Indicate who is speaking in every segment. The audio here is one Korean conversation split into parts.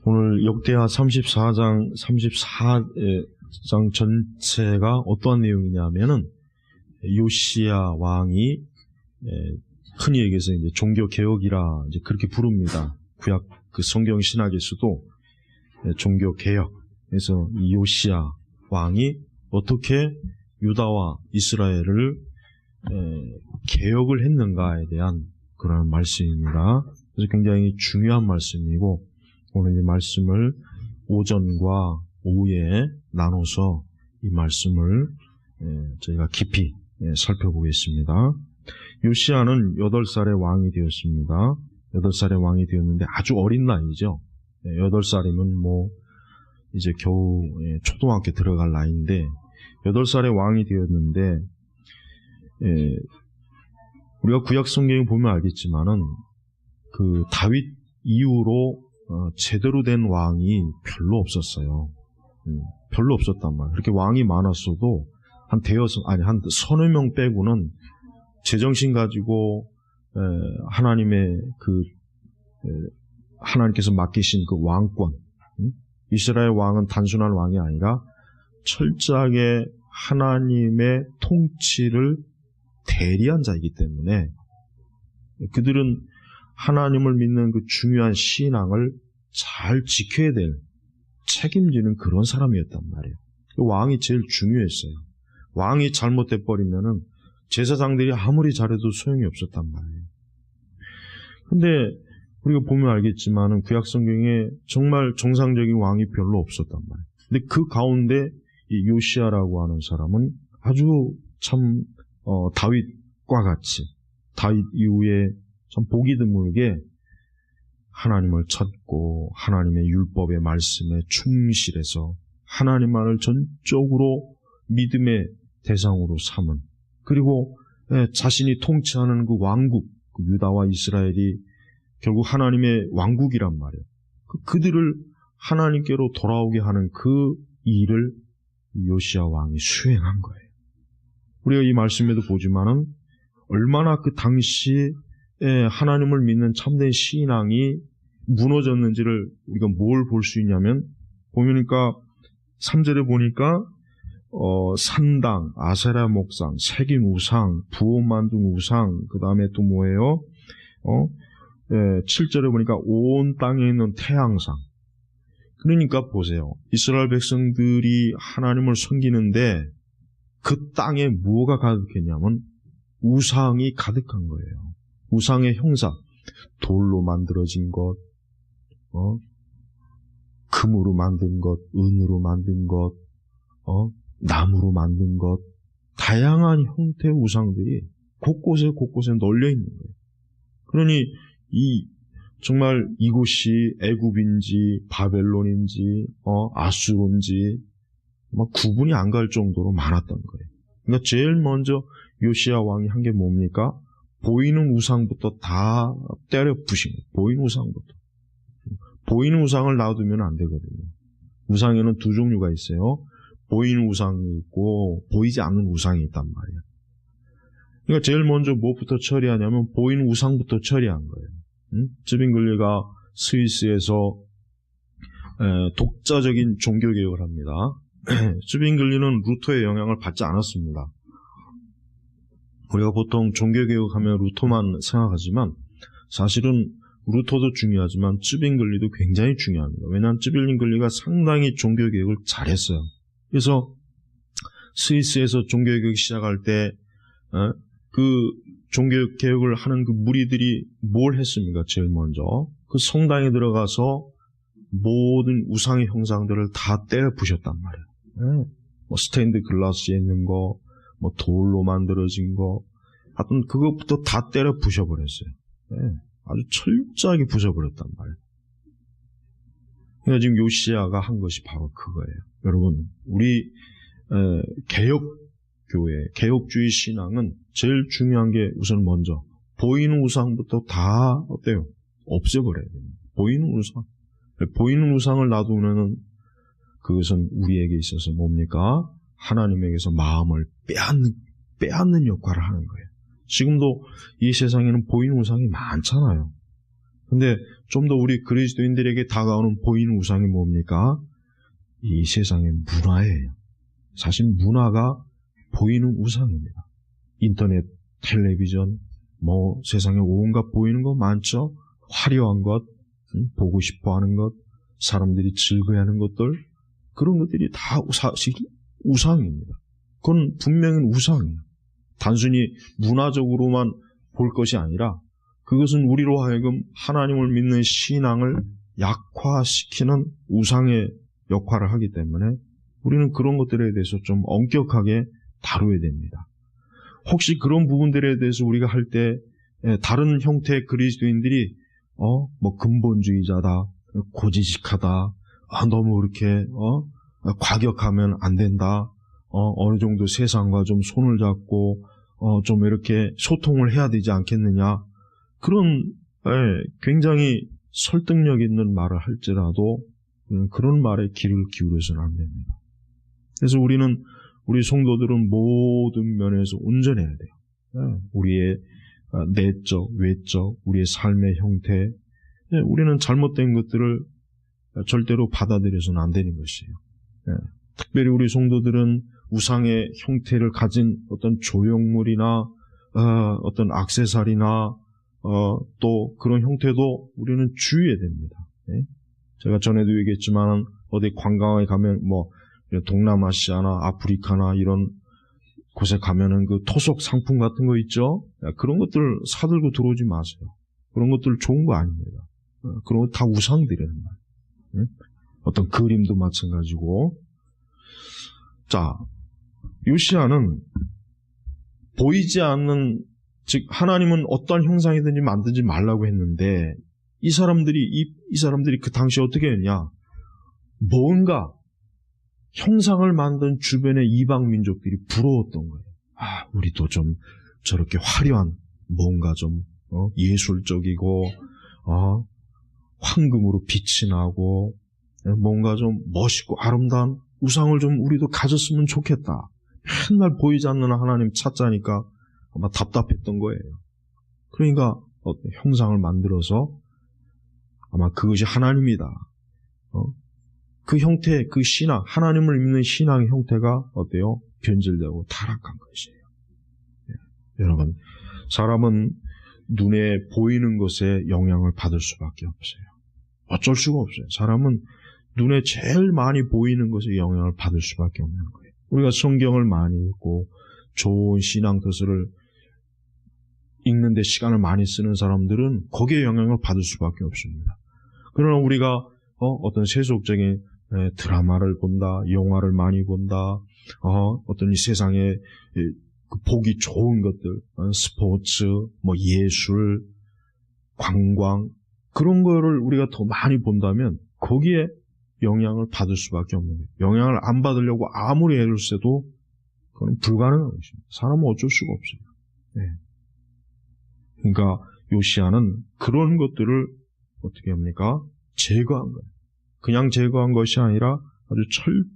Speaker 1: 오늘 역대하 34장 전체가 어떠한 내용이냐면은 요시야 왕이 흔히 얘기해서 이제 종교 개혁이라 이제 그렇게 부릅니다. 구약 그 성경 신학에서도 종교 개혁. 그래서 이 요시야 왕이 어떻게 유다와 이스라엘을 개혁을 했는가에 대한 그런 말씀입니다. 그래서 굉장히 중요한 말씀이고 오늘 이 말씀을 오전과 오후에 나눠서 이 말씀을 저희가 깊이 살펴보겠습니다. 요시야는 8살의 왕이 되었습니다. 8살의 왕이 되었는데 아주 어린 나이죠. 8살이면 뭐 이제 겨우 초등학교 들어갈 나이인데 8살의 왕이 되었는데 우리가 구약 성경에 보면 알겠지만은 그 다윗 이후로 제대로 된 왕이 별로 없었어요. 별로 없었단 말이에요. 그렇게 왕이 많았어도 한 서너 명 빼고는 제정신 가지고 하나님의 하나님께서 맡기신 그 왕권, 이스라엘 왕은 단순한 왕이 아니라 철저하게 하나님의 통치를 대리한 자이기 때문에 그들은 하나님을 믿는 그 중요한 신앙을 잘 지켜야 될 책임지는 그런 사람이었단 말이에요. 왕이 제일 중요했어요. 왕이 잘못돼 버리면은 제사장들이 아무리 잘해도 소용이 없었단 말이에요. 근데 우리가 보면 알겠지만은 구약 성경에 정말 정상적인 왕이 별로 없었단 말이에요. 근데 그 가운데 이 요시야라고 하는 사람은 아주 참 다윗과 같이 다윗 이후에 참 보기 드물게 하나님을 찾고 하나님의 율법의 말씀에 충실해서 하나님만을 전적으로 믿음의 대상으로 삼은 그리고 자신이 통치하는 그 왕국 그 유다와 이스라엘이 결국 하나님의 왕국이란 말이에요. 그들을 하나님께로 돌아오게 하는 그 일을 요시야 왕이 수행한 거예요. 우리가 이 말씀에도 보지만은 얼마나 그 당시 하나님을 믿는 참된 신앙이 무너졌는지를 우리가 뭘 볼 수 있냐면 보니까 3절에 보니까 산당, 아세라 목상, 새긴 우상, 부옷 만든 우상, 그 다음에 또 뭐예요? 7절에 보니까 온 땅에 있는 태양상. 그러니까 보세요. 이스라엘 백성들이 하나님을 섬기는데 그 땅에 무엇가 가득했냐면 우상이 가득한 거예요. 우상의 형상, 돌로 만들어진 것, 금으로 만든 것, 은으로 만든 것, 나무로 만든 것, 다양한 형태의 우상들이 곳곳에 널려 있는 거예요. 그러니 정말 이곳이 애굽인지 바벨론인지 아수르인지 막 구분이 안 갈 정도로 많았던 거예요. 그러니까 제일 먼저 요시야 왕이 한 게 뭡니까? 보이는 우상부터 다 때려 부신 거예요. 보이는 우상부터. 보이는 우상을 놔두면 안 되거든요. 우상에는 두 종류가 있어요. 보이는 우상이 있고 보이지 않는 우상이 있단 말이에요. 그러니까 제일 먼저 무엇부터 처리하냐면 보이는 우상부터 처리한 거예요. 쯔빙글리가 스위스에서 독자적인 종교개혁을 합니다. 쯔빙글리는 루터의 영향을 받지 않았습니다. 우리가 보통 종교개혁하면 루터만 생각하지만 사실은 루터도 중요하지만 쯔빙글리도 굉장히 중요합니다. 왜냐하면 쯔빙글리가 상당히 종교개혁을 잘했어요. 그래서 스위스에서 종교개혁 시작할 때 그 종교개혁을 하는 그 무리들이 뭘 했습니까? 제일 먼저 그 성당에 들어가서 모든 우상의 형상들을 다 때려 부셨단 말이에요. 뭐 스테인드 글라스에 있는 거, 뭐 돌로 만들어진 거, 하여튼 그것부터 다 때려 부셔버렸어요. 아주 철저하게 부숴버렸단 말이에요. 그러니까 지금 요시야가 한 것이 바로 그거예요. 여러분, 우리 개혁교회, 개혁주의 신앙은 제일 중요한 게 우선 먼저 보이는 우상부터 다 어때요? 없애버려야 됩니다. 보이는 우상을 놔두면은 그것은 우리에게 있어서 뭡니까? 하나님에게서 마음을 빼앗는 역할을 하는 거예요. 지금도 이 세상에는 보이는 우상이 많잖아요. 근데 좀 더 우리 그리스도인들에게 다가오는 보이는 우상이 뭡니까? 이 세상의 문화예요. 사실 문화가 보이는 우상입니다. 인터넷, 텔레비전, 세상에 온갖 보이는 거 많죠? 화려한 것, 보고 싶어 하는 것, 사람들이 즐거워하는 것들, 그런 것들이 다 사실 우상입니다. 그건 분명히 우상이에요. 단순히 문화적으로만 볼 것이 아니라 그것은 우리로 하여금 하나님을 믿는 신앙을 약화시키는 우상의 역할을 하기 때문에 우리는 그런 것들에 대해서 좀 엄격하게 다뤄야 됩니다. 혹시 그런 부분들에 대해서 우리가 할 때 다른 형태의 그리스도인들이 근본주의자다, 고지식하다, 너무 이렇게 과격하면 안 된다, 어느 정도 세상과 좀 손을 잡고 좀 이렇게 소통을 해야 되지 않겠느냐, 그런 굉장히 설득력 있는 말을 할지라도 그런 말에 귀를 기울여서는 안 됩니다. 그래서 우리 성도들은 모든 면에서 온전해야 돼요. 우리의 내적, 외적, 우리의 삶의 형태, 우리는 잘못된 것들을 절대로 받아들여서는 안 되는 것이에요. 특별히 우리 성도들은 우상의 형태를 가진 어떤 조형물이나 어떤 액세서리나 또 그런 형태도 우리는 주의해야 됩니다. 제가 전에도 얘기했지만 어디 관광에 가면 동남아시아나 아프리카나 이런 곳에 가면은 그 토속 상품 같은 거 있죠? 그런 것들 사들고 들어오지 마세요. 그런 것들 좋은 거 아닙니다. 그런 거 다 우상들이란 말이에요. 어떤 그림도 마찬가지고. 자, 요시야는 보이지 않는, 즉 하나님은 어떠한 형상이든지 만들지 말라고 했는데 이 사람들이 그 당시에 어떻게 했냐? 뭔가 형상을 만든 주변의 이방 민족들이 부러웠던 거예요. 우리도 좀 저렇게 화려한 뭔가 좀 예술적이고 황금으로 빛이 나고 뭔가 좀 멋있고 아름다운 우상을 좀 우리도 가졌으면 좋겠다. 맨날 보이지 않는 하나님 찾자니까 아마 답답했던 거예요. 그러니까 형상을 만들어서 아마 그것이 하나님이다. 그 형태, 그 신앙, 하나님을 믿는 신앙의 형태가 어때요? 변질되고 타락한 것이에요. 여러분, 사람은 눈에 보이는 것에 영향을 받을 수밖에 없어요. 어쩔 수가 없어요. 사람은 눈에 제일 많이 보이는 것에 영향을 받을 수밖에 없는 거예요. 우리가 성경을 많이 읽고 좋은 신앙 도서를 읽는데 시간을 많이 쓰는 사람들은 거기에 영향을 받을 수밖에 없습니다. 그러나 우리가 어떤 세속적인 드라마를 본다, 영화를 많이 본다, 어떤 이 세상에 보기 좋은 것들, 스포츠, 예술, 관광, 그런 거를 우리가 더 많이 본다면 거기에 영향을 받을 수밖에 없는 거예요. 영향을 안 받으려고 아무리 애를 써도 그건 불가능한 것입니다. 사람은 어쩔 수가 없어요. 그러니까 요시야는 그런 것들을 어떻게 합니까? 제거한 거예요. 그냥 제거한 것이 아니라 아주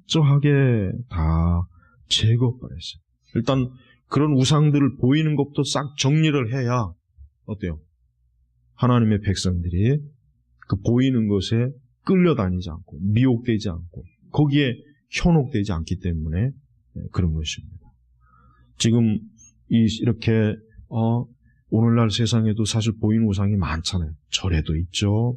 Speaker 1: 철저하게 다 제거해버렸어요. 일단 그런 우상들을 보이는 것부터 싹 정리를 해야 어때요? 하나님의 백성들이 그 보이는 것에 끌려다니지 않고 미혹되지 않고 거기에 현혹되지 않기 때문에 그런 것입니다. 지금 이렇게 오늘날 세상에도 사실 보이는 우상이 많잖아요. 절에도 있죠.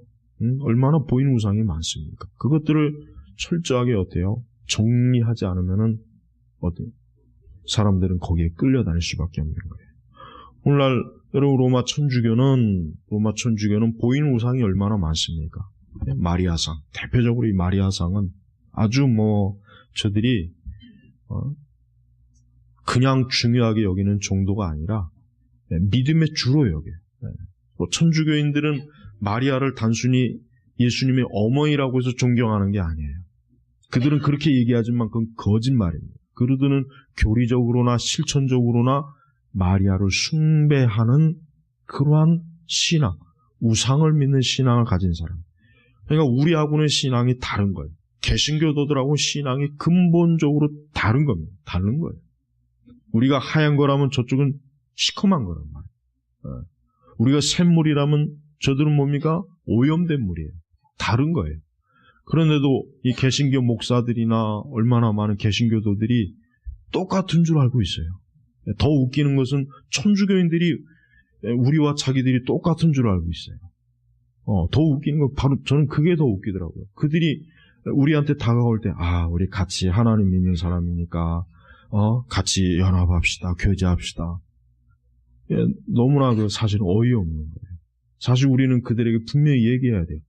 Speaker 1: 얼마나 보이는 우상이 많습니까? 그것들을 철저하게 어때요? 정리하지 않으면은 어때요? 사람들은 거기에 끌려다닐 수밖에 없는 거예요. 오늘날 여러분 로마 천주교는 보이는 우상이 얼마나 많습니까? 마리아상, 대표적으로 이 마리아상은 아주 저들이 그냥 중요하게 여기는 정도가 아니라 믿음의 주로 여겨요. 천주교인들은 마리아를 단순히 예수님의 어머니라고 해서 존경하는 게 아니에요. 그들은 그렇게 얘기하지만 그건 거짓말입니다. 그들은 교리적으로나 실천적으로나 마리아를 숭배하는 그러한 신앙, 우상을 믿는 신앙을 가진 사람. 그러니까 우리하고는 신앙이 다른 거예요. 개신교도들하고 신앙이 근본적으로 다른 겁니다. 다른 거예요. 우리가 하얀 거라면 저쪽은 시커먼 거란 말이에요. 우리가 샘물이라면 저들은 뭡니까? 오염된 물이에요. 다른 거예요. 그런데도 이 개신교 목사들이나 얼마나 많은 개신교도들이 똑같은 줄 알고 있어요. 더 웃기는 것은 천주교인들이 우리와 자기들이 똑같은 줄 알고 있어요. 더 웃기는 건 바로 저는 그게 더 웃기더라고요. 그들이 우리한테 다가올 때, 우리 같이 하나님 믿는 사람이니까, 같이 연합합시다, 교제합시다. 너무나 사실 어이없는 거예요. 사실 우리는 그들에게 분명히 얘기해야 돼요.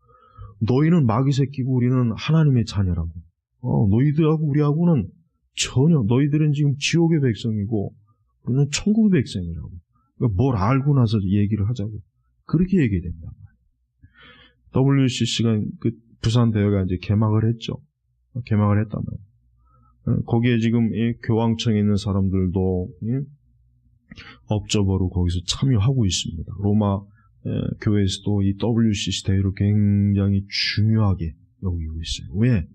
Speaker 1: 너희는 마귀 새끼고 우리는 하나님의 자녀라고. 너희들하고 우리하고는 전혀, 너희들은 지금 지옥의 백성이고, 우리는 천국의 백성이라고. 그러니까 뭘 알고 나서 얘기를 하자고. 그렇게 얘기해야 된다. WCC가 부산 대회가 이제 개막을 했죠. 개막을 했단 말이에요. 거기에 지금 교황청에 있는 사람들도 업적으로 거기서 참여하고 있습니다. 로마 교회에서도 이 WCC 대회를 굉장히 중요하게 여기고 있어요. 왜?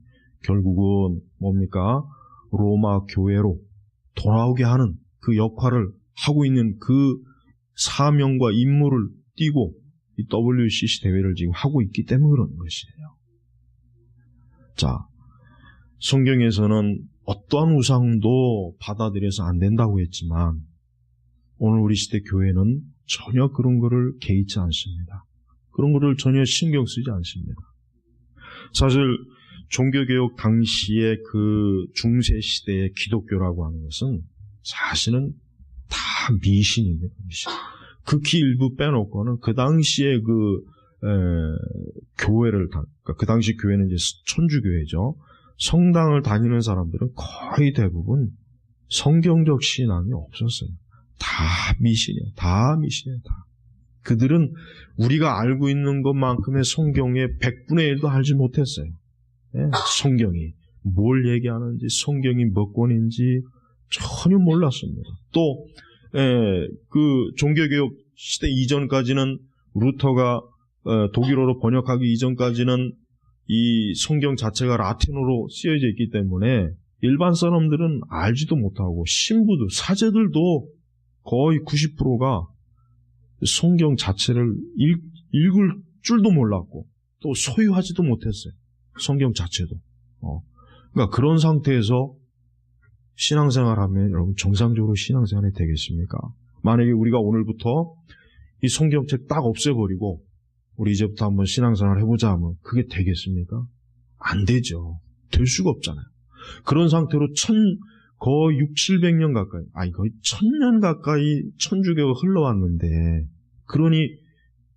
Speaker 1: 결국은 뭡니까? 로마 교회로 돌아오게 하는 그 역할을 하고 있는 그 사명과 임무를 띠고 이 WCC 대회를 지금 하고 있기 때문에 그런 것이에요. 자, 성경에서는 어떠한 우상도 받아들여서 안 된다고 했지만 오늘 우리 시대 교회는 전혀 그런 거를 개의치 않습니다. 그런 거를 전혀 신경 쓰지 않습니다. 사실 종교개혁 당시의 그 중세 시대의 기독교라고 하는 것은 사실은 다 미신입니다. 미신. 극히 일부 빼놓고는 그 당시에 교회를 그러니까 그 당시 교회는 이제 천주교회죠. 성당을 다니는 사람들은 거의 대부분 성경적 신앙이 없었어요. 다 미신이에요. 다 미신이에요. 다. 그들은 우리가 알고 있는 것만큼의 성경의 100분의 1도 알지 못했어요. 성경이 뭘 얘기하는지, 성경이 몇 권인지 전혀 몰랐습니다. 또 그 종교개혁 시대 이전까지는 루터가 독일어로 번역하기 이전까지는 이 성경 자체가 라틴어로 쓰여져 있기 때문에 일반 사람들은 알지도 못하고 신부들, 사제들도 거의 90%가 성경 자체를 읽을 줄도 몰랐고 또 소유하지도 못했어요. 성경 자체도. 그러니까 그런 상태에서 신앙생활하면 여러분 정상적으로 신앙생활이 되겠습니까? 만약에 우리가 오늘부터 이 성경책 딱 없애버리고 우리 이제부터 한번 신앙생활 해보자 하면 그게 되겠습니까? 안 되죠. 될 수가 없잖아요. 그런 상태로 거의 600~700년 가까이, 거의 1000년 가까이 천주교가 흘러왔는데, 그러니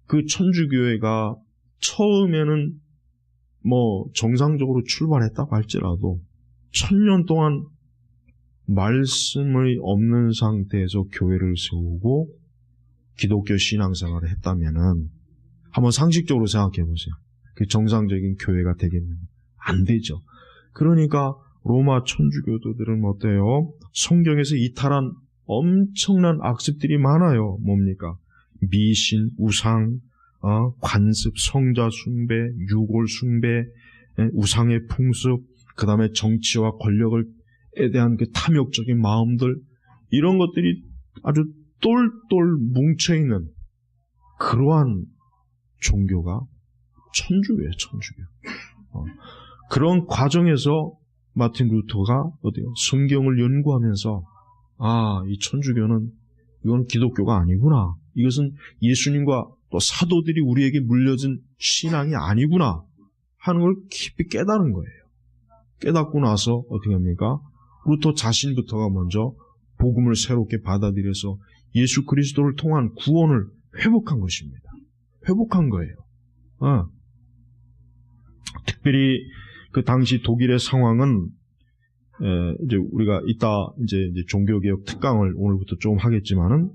Speaker 1: 그 천주교회가 처음에는 정상적으로 출발했다고 할지라도 1000년 동안 말씀이 없는 상태에서 교회를 세우고 기독교 신앙생활을 했다면은 한번 상식적으로 생각해 보세요. 그 정상적인 교회가 되겠는가? 안 되죠. 그러니까 로마 천주교도들은 어때요? 성경에서 이탈한 엄청난 악습들이 많아요. 뭡니까? 미신, 우상, 관습, 성자 숭배, 유골 숭배, 우상의 풍습, 그 다음에 정치와 권력에 대한 그 탐욕적인 마음들, 이런 것들이 아주 똘똘 뭉쳐있는 그러한 종교가 천주교예요, 천주교. 그런 과정에서 마틴 루터가 성경을 연구하면서 이 천주교는 이건 기독교가 아니구나. 이것은 예수님과 또 사도들이 우리에게 물려준 신앙이 아니구나 하는 걸 깊이 깨달은 거예요. 깨닫고 나서 어떻게 합니까? 루터 자신부터가 먼저 복음을 새롭게 받아들여서 예수 그리스도를 통한 구원을 회복한 것입니다. 회복한 거예요. 특별히 그 당시 독일의 상황은 이제 우리가 이따 이제 종교개혁 특강을 오늘부터 좀 하겠지만은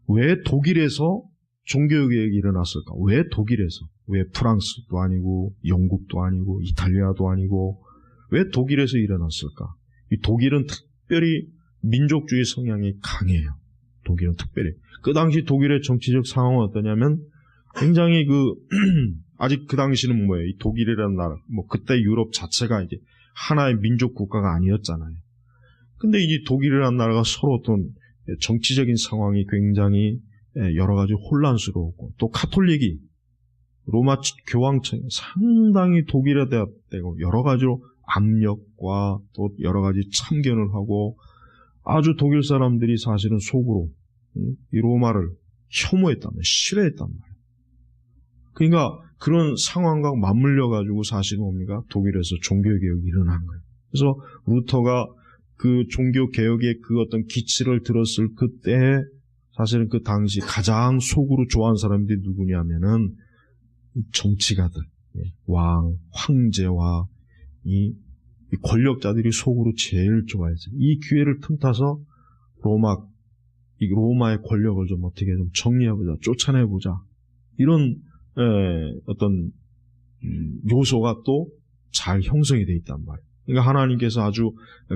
Speaker 1: 왜 독일에서 종교개혁이 일어났을까? 왜 독일에서? 왜 프랑스도 아니고 영국도 아니고 이탈리아도 아니고 왜 독일에서 일어났을까? 이 독일은 특별히 민족주의 성향이 강해요. 독일은 특별히. 그 당시 독일의 정치적 상황은 어떠냐면 굉장히 아직 그 당시는 뭐예요? 이 독일이라는 나라, 그때 유럽 자체가 이제 하나의 민족 국가가 아니었잖아요. 근데 이 독일이라는 나라가 서로 어떤 정치적인 상황이 굉장히 여러 가지 혼란스러웠고, 또 카톨릭이 로마 교황청이 상당히 독일에 대고 여러 가지로 압력과 또 여러 가지 참견을 하고 아주 독일 사람들이 사실은 속으로 이 로마를 혐오했단 말이에요. 싫어했단 말이에요. 그러니까 그런 상황과 맞물려 가지고 사실은 뭡니까? 독일에서 종교개혁이 일어난 거예요. 그래서 루터가 그 종교개혁의 그 어떤 기치를 들었을 그때 사실은 그 당시 가장 속으로 좋아하는 사람들이 누구냐면은 정치가들, 왕, 황제와 이 권력자들이 속으로 제일 좋아했어요. 이 기회를 틈타서 로마의 권력을 좀 어떻게 좀 정리해보자, 쫓아내보자. 이런 어떤 요소가 또 잘 형성이 돼 있단 말이에요. 그러니까 하나님께서 아주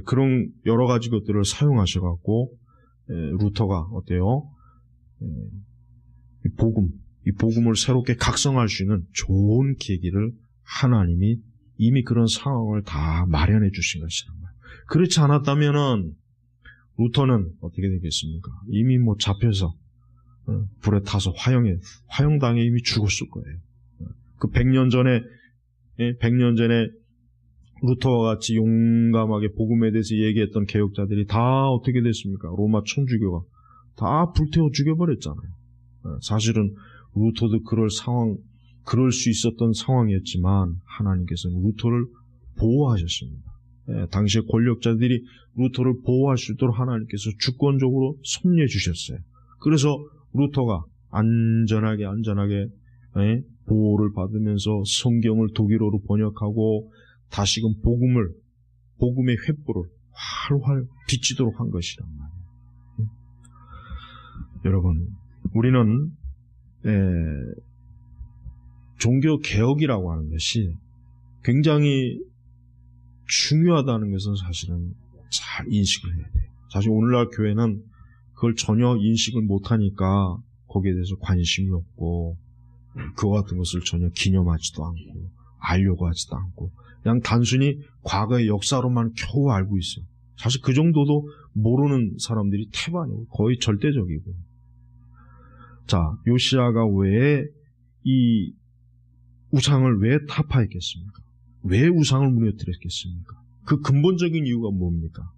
Speaker 1: 그런 여러 가지 것들을 사용하셔갖고 루터가 어때요? 이 복음을 새롭게 각성할 수 있는 좋은 계기를 하나님이 이미 그런 상황을 다 마련해 주신 것이란 말이에요. 그렇지 않았다면은 루터는 어떻게 되겠습니까? 이미 뭐 잡혀서 불에 타서 화형당해 이미 죽었을 거예요. 그 100년 전에 루터와 같이 용감하게 복음에 대해서 얘기했던 개혁자들이 다 어떻게 됐습니까? 로마 천주교가 다 불태워 죽여버렸잖아요. 사실은 루터도 그럴 수 있었던 상황이었지만 하나님께서는 루터를 보호하셨습니다. 당시의 권력자들이 루터를 보호할 수 있도록 하나님께서 주권적으로 섭리해 주셨어요. 그래서 루터가 안전하게 보호를 받으면서 성경을 독일어로 번역하고 다시금 복음의 횃불을 활활 비치도록 한 것이란 말이에요. 여러분, 우리는 종교 개혁이라고 하는 것이 굉장히 중요하다는 것은 사실은 잘 인식을 해야 돼요. 사실 오늘날 교회는 그걸 전혀 인식을 못하니까 거기에 대해서 관심이 없고 그와 같은 것을 전혀 기념하지도 않고 알려고 하지도 않고 그냥 단순히 과거의 역사로만 겨우 알고 있어요. 사실 그 정도도 모르는 사람들이 태반이고 거의 절대적이고. 자, 요시야가 왜 이 우상을 왜 타파했겠습니까? 왜 우상을 무너뜨렸겠습니까? 그 근본적인 이유가 뭡니까?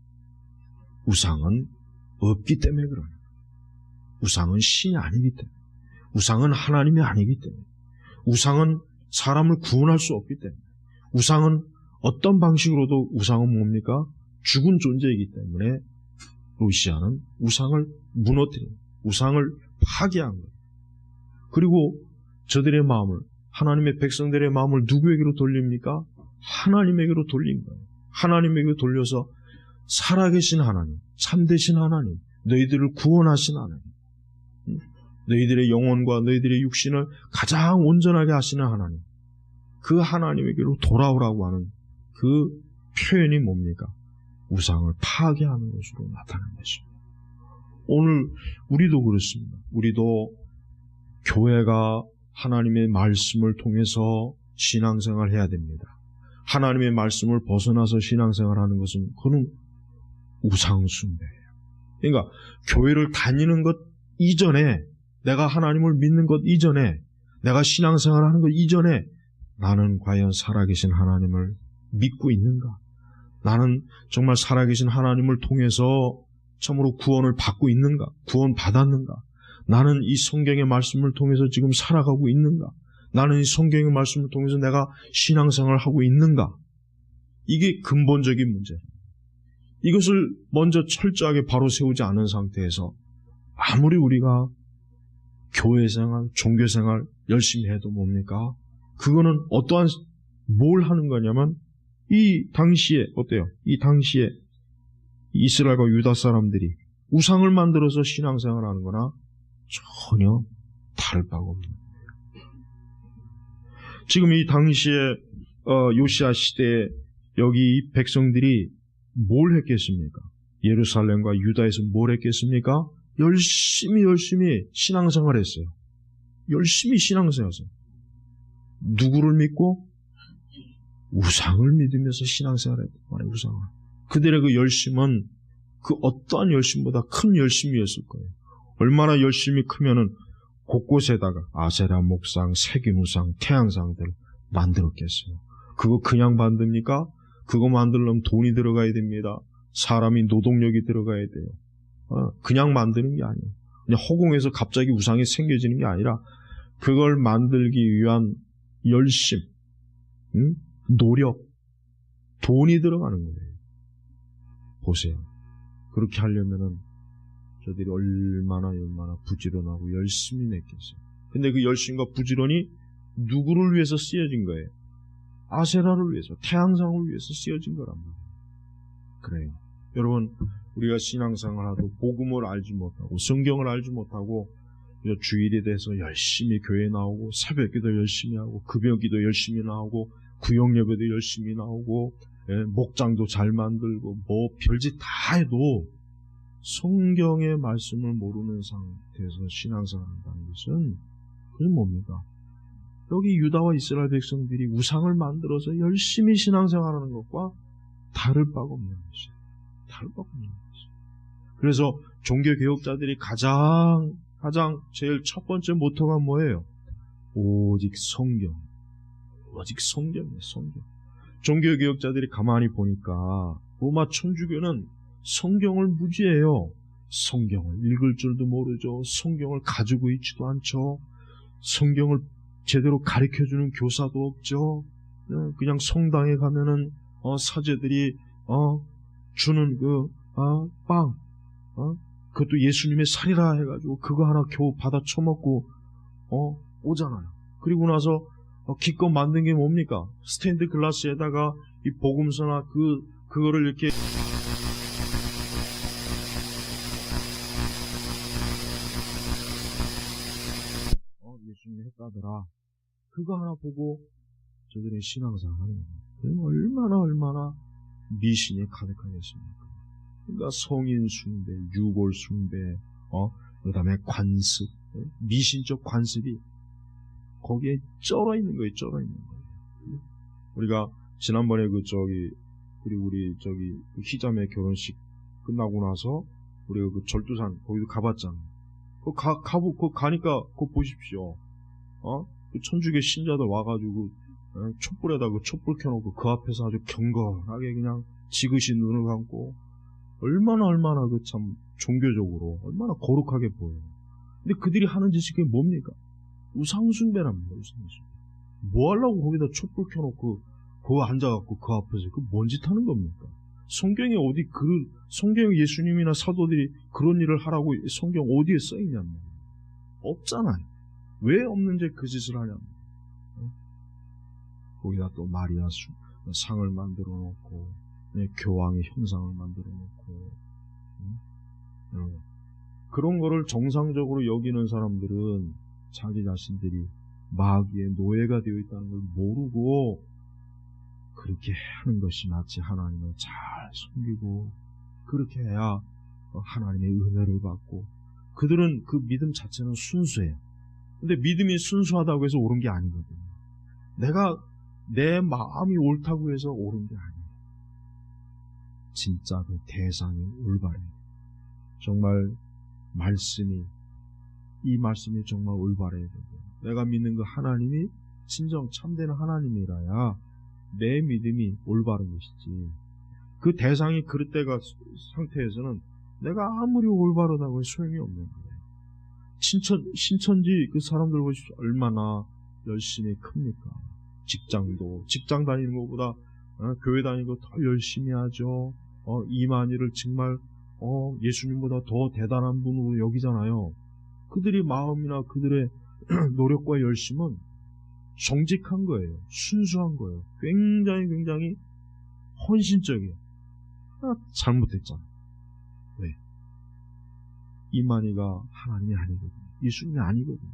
Speaker 1: 우상은 없기 때문에 그래요. 우상은 신이 아니기 때문에. 우상은 하나님이 아니기 때문에. 우상은 사람을 구원할 수 없기 때문에. 우상은 어떤 방식으로도 우상은 뭡니까? 죽은 존재이기 때문에 요시야는 우상을 무너뜨린, 우상을 파괴한 거예요. 그리고 저들의 마음을, 하나님의 백성들의 마음을 누구에게로 돌립니까? 하나님에게로 돌린 거예요. 하나님에게로 돌려서 살아계신 하나님, 참되신 하나님, 너희들을 구원하신 하나님, 너희들의 영혼과 너희들의 육신을 가장 온전하게 하시는 하나님, 그 하나님에게로 돌아오라고 하는 그 표현이 뭡니까? 우상을 파괴하는 것으로 나타난 것입니다. 오늘 우리도 그렇습니다. 우리도 교회가 하나님의 말씀을 통해서 신앙생활을 해야 됩니다. 하나님의 말씀을 벗어나서 신앙생활하는 것은 그는 우상숭배예요. 그러니까 교회를 다니는 것 이전에, 내가 하나님을 믿는 것 이전에, 내가 신앙생활하는 것 이전에 나는 과연 살아계신 하나님을 믿고 있는가? 나는 정말 살아계신 하나님을 통해서 참으로 구원을 받고 있는가? 구원받았는가? 나는 이 성경의 말씀을 통해서 지금 살아가고 있는가? 나는 이 성경의 말씀을 통해서 내가 신앙생활을 하고 있는가? 이게 근본적인 문제예요. 이것을 먼저 철저하게 바로 세우지 않은 상태에서 아무리 우리가 교회생활, 종교생활 열심히 해도 뭡니까? 그거는 뭘 하는 거냐면 이 당시에 어때요? 이 당시에 이스라엘과 유다 사람들이 우상을 만들어서 신앙생활을 하는 거나 전혀 다를 바가 없는 거예요. 지금 이 당시에 요시야 시대에 여기 백성들이 뭘 했겠습니까? 예루살렘과 유다에서 뭘 했겠습니까? 열심히 신앙생활을 했어요. 열심히 신앙생활했어요. 누구를 믿고? 우상을 믿으면서 신앙생활을 했단 말이에요. 우상을. 그들의 그 열심은 그 어떠한 열심보다 큰 열심이었을 거예요. 얼마나 열심이 크면은 곳곳에다가 아세라 목상, 세균우상, 태양상들 만들었겠어요. 그거 그냥 만듭니까? 그거 만들려면 돈이 들어가야 됩니다. 사람이 노동력이 들어가야 돼요. 그냥 만드는 게 아니에요. 그냥 허공에서 갑자기 우상이 생겨지는 게 아니라 그걸 만들기 위한 열심, 노력, 돈이 들어가는 거예요. 보세요. 그렇게 하려면은 저들이 얼마나 부지런하고 열심히 냈겠어요. 근데 그 열심과 부지런이 누구를 위해서 쓰여진 거예요? 아세라를 위해서, 태양상을 위해서 쓰여진 거란 말이에요. 그래요. 여러분, 우리가 신앙생활 하도 복음을 알지 못하고 성경을 알지 못하고 주일에 대해서 열심히 교회에 나오고 새벽기도 열심히 하고 금요기도 열심히 나오고 구역예배도 열심히 나오고 목장도 잘 만들고 뭐 별짓 다 해도 성경의 말씀을 모르는 상태에서 신앙생활을 한다는 것은 그게 뭡니까? 여기 유다와 이스라엘 백성들이 우상을 만들어서 열심히 신앙생활하는 것과 다를 바가 없는 것이에요. 다를 바가 없는 것이에요. 그래서 종교개혁자들이 가장 제일 첫 번째 모토가 뭐예요? 오직 성경. 오직 성경이에요. 성경. 종교개혁자들이 가만히 보니까 로마 천주교는 성경을 무지해요. 성경을 읽을 줄도 모르죠. 성경을 가지고 있지도 않죠. 성경을 제대로 가르쳐주는 교사도 없죠. 그냥 성당에 가면은 사제들이 주는 빵, 그것도 예수님의 살이라 해가지고 그거 하나 겨우 받아 처먹고 오잖아요. 그리고 나서 기껏 만든 게 뭡니까? 스테인드 글라스에다가 이 복음서나 그거를 이렇게 예수님이 했다더라. 그거 하나 보고 저들의 신앙생활을 하는 거예요. 얼마나 미신이 가득하겠습니까? 그러니까 성인 숭배, 유골 숭배, 그 다음에 관습, 미신적 관습이 거기에 쩔어 있는 거예요. 우리가 지난번에 우리 희자매 결혼식 끝나고 나서 우리가 그 절두산 거기도 가봤잖아요. 그거 가니까 그거 보십시오. 그 천주교 신자들 와가지고 촛불에다 그 촛불 켜놓고 그 앞에서 아주 경건하게 그냥 지그시 눈을 감고 얼마나 그 참 종교적으로 얼마나 거룩하게 보여요. 근데 그들이 하는 짓이 그게 뭡니까? 우상숭배랍니다. 우상숭배. 뭐 하려고 거기다 촛불 켜놓고 그거 앉아갖고 그 앞에서 그 뭔 짓 하는 겁니까? 성경에 성경에 예수님이나 사도들이 그런 일을 하라고 성경 어디에 써있냐면 없잖아요. 왜 없는지 그 짓을 하냐면 거기다 또 마리아 상을 만들어 놓고 교황의 형상을 만들어 놓고 그런 거를 정상적으로 여기는 사람들은 자기 자신들이 마귀의 노예가 되어 있다는 걸 모르고 그렇게 하는 것이 마치 하나님을 잘 섬기고 그렇게 해야 하나님의 은혜를 받고 그들은 그 믿음 자체는 순수해요. 근데 믿음이 순수하다고 해서 옳은 게 아니거든요. 내 마음이 옳다고 해서 옳은 게 아니에요. 진짜 그 대상이 올바르요. 정말 이 말씀이 정말 올바르야 되고 내가 믿는 그 하나님이 진정 참된 하나님이라야 내 믿음이 올바른 것이지 그 대상이 그릇된 상태에서는 내가 아무리 올바르다고 해서 소용이 없는 거예요. 신천지 그 사람들 보십시오. 얼마나 열심히 큽니까? 직장 다니는 것보다 교회 다니는 거 더 열심히 하죠. 이만희를 정말 예수님보다 더 대단한 분으로 여기잖아요. 그들의 마음이나 그들의 노력과 열심은 정직한 거예요. 순수한 거예요. 굉장히 헌신적이에요. 잘못했잖아. 왜? 이만희가 하나님이 아니거든요. 예수님이 아니거든요.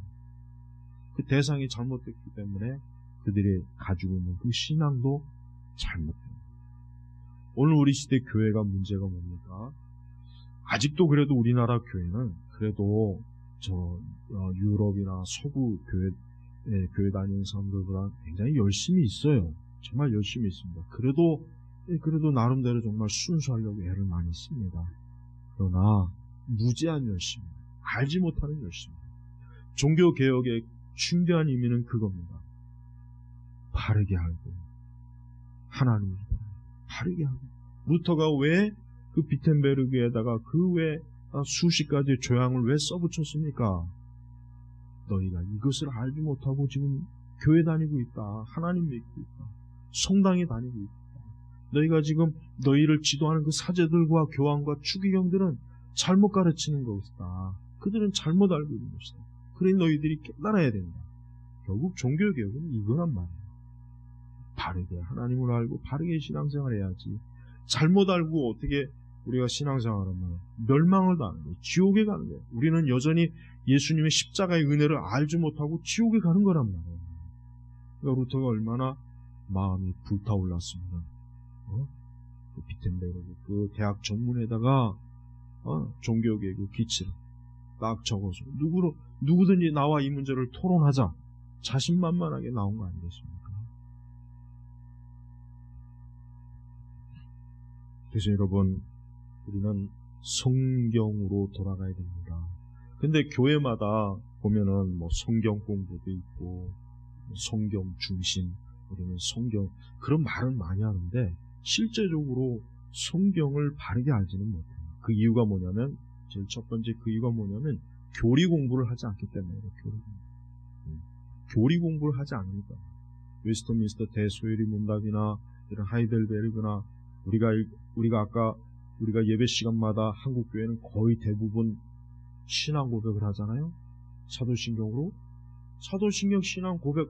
Speaker 1: 그 대상이 잘못됐기 때문에 그들이 가지고 있는 그 신앙도 잘못됩니다. 오늘 우리 시대 교회가 문제가 뭡니까? 아직도 그래도 우리나라 교회는 그래도 유럽이나 서구 교회 다니는 사람들보다 굉장히 열심히 있어요. 정말 열심히 있습니다. 그래도 나름대로 정말 순수하려고 애를 많이 씁니다. 그러나 무지한 열심, 알지 못하는 열심. 종교개혁의 중대한 의미는 그겁니다. 바르게 알고 하나님을 바르게 하고. 루터가 왜 그 비텐베르그에다가 그 외 수십 가지 조항을 왜 써붙였습니까? 너희가 이것을 알지 못하고 지금 교회 다니고 있다. 하나님 믿고 있다. 성당에 다니고 있다. 너희가 지금 너희를 지도하는 그 사제들과 교황과 추기경들은 잘못 가르치는 것이다. 그들은 잘못 알고 있는 것이다. 그러니 너희들이 깨달아야 된다. 결국 종교개혁은 이거란 말이에요. 바르게 하나님을 알고 바르게 신앙생활을 해야지. 잘못 알고 어떻게 우리가 신앙생활하면 멸망을 당하는 거예요. 지옥에 가는 거예요. 우리는 여전히 예수님의 십자가의 은혜를 알지 못하고 지옥에 가는 거란 말이에요. 그러니까 루터가 얼마나 마음이 불타올랐으면 그 비텐베르그 그 대학 전문에다가 종교개혁 그 기치를 딱 적어서 누구든지 나와 이 문제를 토론하자. 자신만만하게 나온 거 아니겠습니까? 그래서 여러분, 우리는 성경으로 돌아가야 됩니다. 근데 교회마다 보면은 뭐 성경 공부도 있고 성경 중심, 우리는 성경 그런 말은 많이 하는데 실제적으로 성경을 바르게 알지는 못해요. 그 이유가 뭐냐면, 제일 첫 번째 그 이유가 뭐냐면 교리 공부를 하지 않기 때문에. 교리 공부를 하지 않으니까. 웨스트민스터 대소요리 문답이나 이런 하이델베르그나 우리가 아까 우리가 예배 시간마다 한국 교회는 거의 대부분 신앙 고백을 하잖아요. 사도신경으로. 사도신경 신앙 고백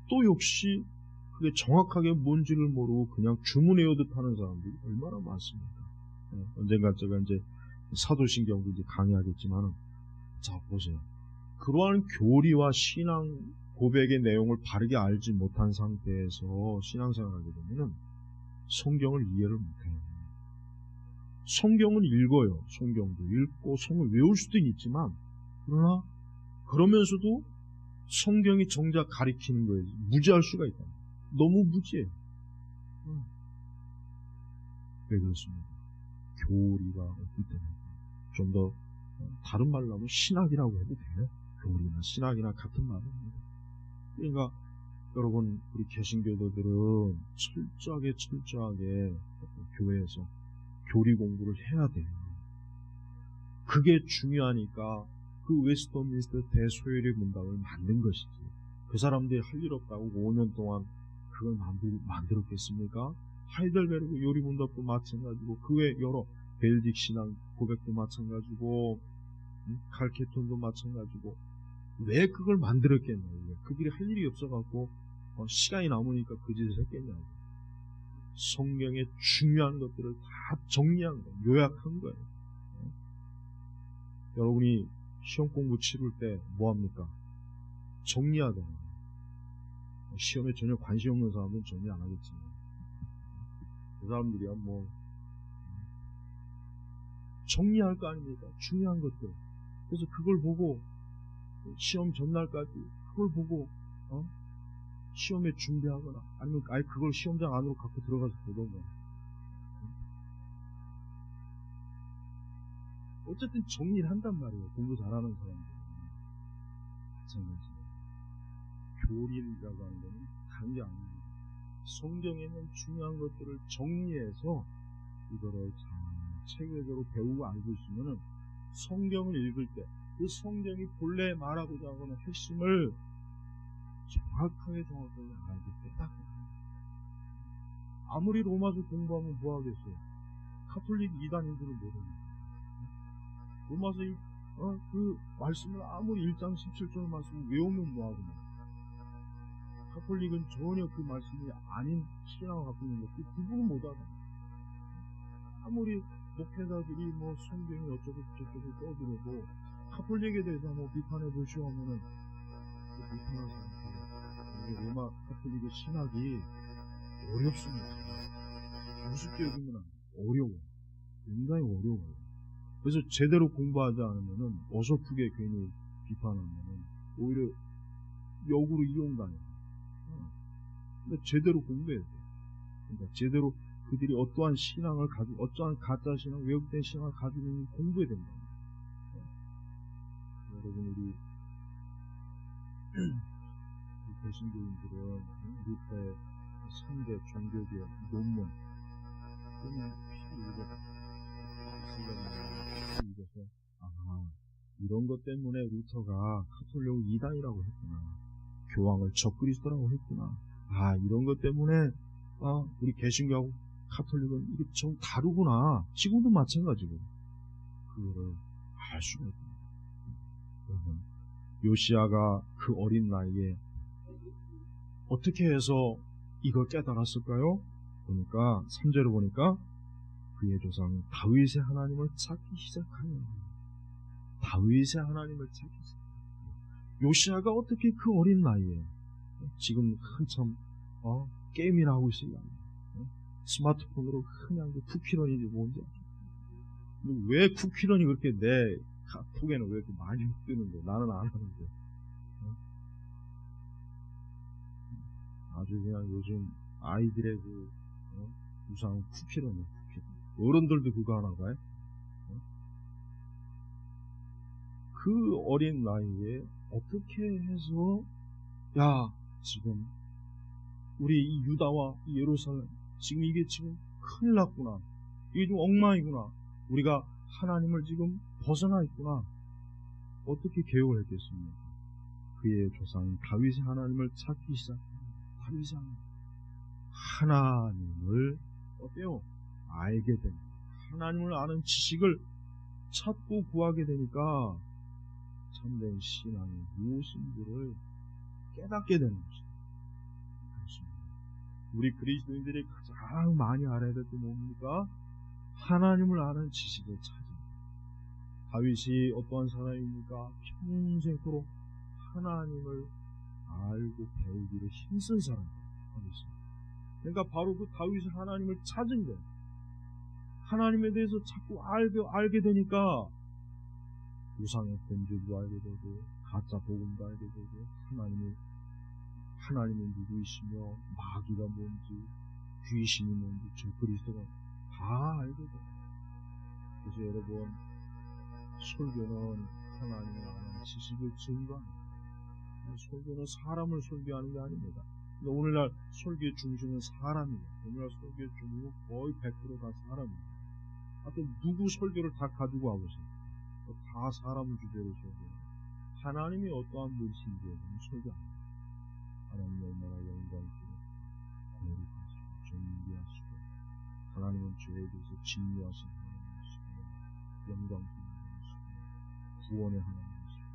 Speaker 1: 또 역시 그게 정확하게 뭔지를 모르고 그냥 주문 외우듯 하는 사람들이 얼마나 많습니까? 언젠가 제가 이제 사도신경도 이제 강의하겠지만은, 자 보세요. 그러한 교리와 신앙 고백의 내용을 바르게 알지 못한 상태에서 신앙생활하게 되면은 성경을 이해를 못해요. 성경은 읽어요. 성경도 읽고 성을 외울 수도 있지만, 그러나 그러면서도 성경이 정작 가리키는 거예요. 무지할 수가 있다. 너무 무지해요. 왜 그렇습니까? 교리가 없기 때문에. 좀 더 다른 말로 하면 신학이라고 해도 돼요. 교리나 신학이나 같은 말입니다. 그러니까 여러분, 우리 개신교도들은 철저하게 교회에서 교리 공부를 해야 돼요. 그게 중요하니까 그 웨스트민스터 대소요리 문답을 만든 것이지. 그 사람들이 할 일 없다고 5년 동안 그걸 만들었겠습니까? 하이델베르그 요리 문답도 마찬가지고, 그 외 여러 벨직 신앙 고백도 마찬가지고, 칼케톤도 마찬가지고. 왜 그걸 만들었겠냐고요. 그들이 할 일이 없어갖고 시간이 남으니까 그 짓을 했겠냐고. 성경의 중요한 것들을 다 정리한 거예요. 요약한 거예요. 여러분이 시험 공부 치를 때 뭐합니까? 정리하잖아요. 시험에 전혀 관심 없는 사람은 정리 안 하겠지만, 그 사람들이야 뭐 정리할 거 아닙니까? 중요한 것들. 그래서 그걸 보고 시험 전날까지 그걸 보고 시험에 준비하거나, 아니면 아예 그걸 시험장 안으로 갖고 들어가서 보던가. 어쨌든 정리를 한단 말이에요. 공부 잘하는 사람들은. 마찬가지예요. 교리라고 하는 거는 다른 게 아닙니다. 성경에 있는 중요한 것들을 정리해서 이거를 잘 체계적으로 배우고 알고 있으면은 성경을 읽을 때 그 성경이 본래 말하고자 하는 핵심을 정확하게 알고 깨닫고. 아무리 로마서 공부하면 뭐 하겠어요? 가톨릭 이단인들은 모릅니다. 로마서 그 말씀을 아무리 1장 17절 말씀을 외우면 뭐 하겠냐? 가톨릭은 전혀 그 말씀이 아닌 신앙을 갖고 있는 것, 그 구분을 못 하다. 아무리 목회자들이 뭐 성경이 어쩌고 저쩌고 떠들어도 가톨릭에 대해서 뭐 비판해 보시오 하면은 비판할 사람들. 이게 로마 가톨릭의 신학이 어렵습니다. 우습게 여기면 어려워. 굉장히 어려워요. 그래서 제대로 공부하지 않으면은 어설프게 괜히 비판하면은 오히려 역으로 이용당해요. 근데 제대로 공부해야 돼. 그러니까 제대로 그들이 어떠한 신앙을 가지고, 어떠한 가짜 신앙, 왜곡된 신앙을 가지고 있는지 공부해야 된다. 여러분, 우리 개신교인들은 루터의 3대 종교개혁 논문 그냥 읽어서 이런 것 때문에 루터가 카톨릭 이단이라고 했구나, 교황을 적그리스도라고 했구나, 이런 것 때문에 우리 개신교하고 카톨릭은 이게 좀 다르구나, 지금도 마찬가지고 그거를 알 수가 있다. 여러분, 요시야가 그 어린 나이에 어떻게 해서 이걸 깨달았을까요? 보니까 3절을 보니까 그의 조상 다윗의 하나님을 찾기 시작하며, 다윗의 하나님을 찾기 시작하며, 요시야가 어떻게 그 어린 나이에, 지금 한참 게임이나 하고 있을 나이, 스마트폰으로 그냥 쿠키런이 뭔지 알죠? 왜 쿠키런이 그렇게 내 카톡에는 왜 이렇게 많이 뜨는데 나는 안 하는데, 아주 그냥 요즘 아이들의 그 우상 쿠키런이에요. 쿠키런. 어른들도 그거 하나 봐요. 그 어린 나이에 어떻게 해서 지금 우리 이 유다와 이 예루살렘 지금 이게 지금 큰일 났구나, 이게 좀 엉망이구나, 우리가 하나님을 지금 벗어나 있구나, 어떻게 개혁을 했겠습니까? 그의 조상 다윗의 하나님을 찾기 시작합니다. 다윗의 하나님을 어때요? 알게 됩니다. 하나님을 아는 지식을 찾고 구하게 되니까 참된 신앙이 무엇인지를 깨닫게 되는 것입니다. 우리 그리스도인들이 가장 많이 알아야 될 게 뭡니까? 하나님을 아는 지식을 찾아요. 다윗이 어떠한 사람입니까? 평생토록 하나님을 알고 배우기를 힘쓴 사람이에요. 그러니까 바로 그 다윗이 하나님을 찾은 거예요. 하나님에 대해서 자꾸 알게 되니까 우상의 본질도 알게 되고 가짜 복음도 알게 되고 하나님이 누구이시며 마귀가 뭔지 귀신이 뭔지 적그리스도가 다 알게 돼요. 그래서 여러분, 설교는 하나님을 아는 지식을 증거합니다. 설교는 사람을 설교하는 게 아닙니다. 오늘날 설교의 중심은 사람이에요. 오늘날 설교의 중심은 거의 100%다 사람이에요. 하여튼 누구 설교를 다 가지고 와보세요. 다 사람을 주제로 설교해요. 하나님이 어떠한 분이신지에 대해서 설교합니다. 하나님이 얼마나 영광스럽고 거룩하시고 존귀하시고, 하나님은 죄에 대해서 진노하신 하나님이시고 영광스러운 하나님이시고 구원의 하나님이시고,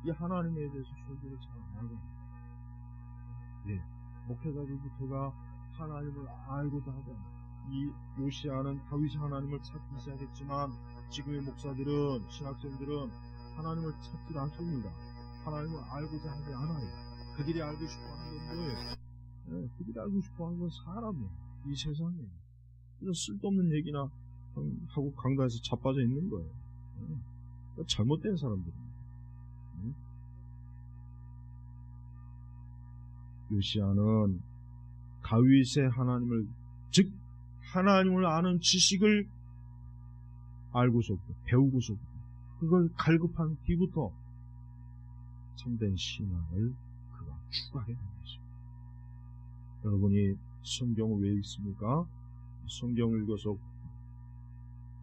Speaker 1: 이 하나님에 대해서 설교를 잘 알고, 목회자들부터가 하나님을 알고자 하자. 이 요시야는 다윗이 하나님을 찾기 시작했지만 지금의 목사들은, 신학생들은 하나님을 찾지 않습니다. 하나님을 알고자 하지 않아요. 그들이 알고 싶어하는 건 뭐예요? 그들이 알고 싶어하는 건 사람이에요. 이 세상이에요. 그래서 쓸데없는 얘기나 하고 강단에서 자빠져 있는 거예요. 잘못된 사람들입니다. 요시야는 다윗의 하나님을, 즉 하나님을 아는 지식을 알고서부터, 배우고서부터, 그걸 갈급한 뒤부터 참된 신앙을 그가 추구하게 된 것입니다. 여러분이 성경을 왜 읽습니까? 성경을 읽어서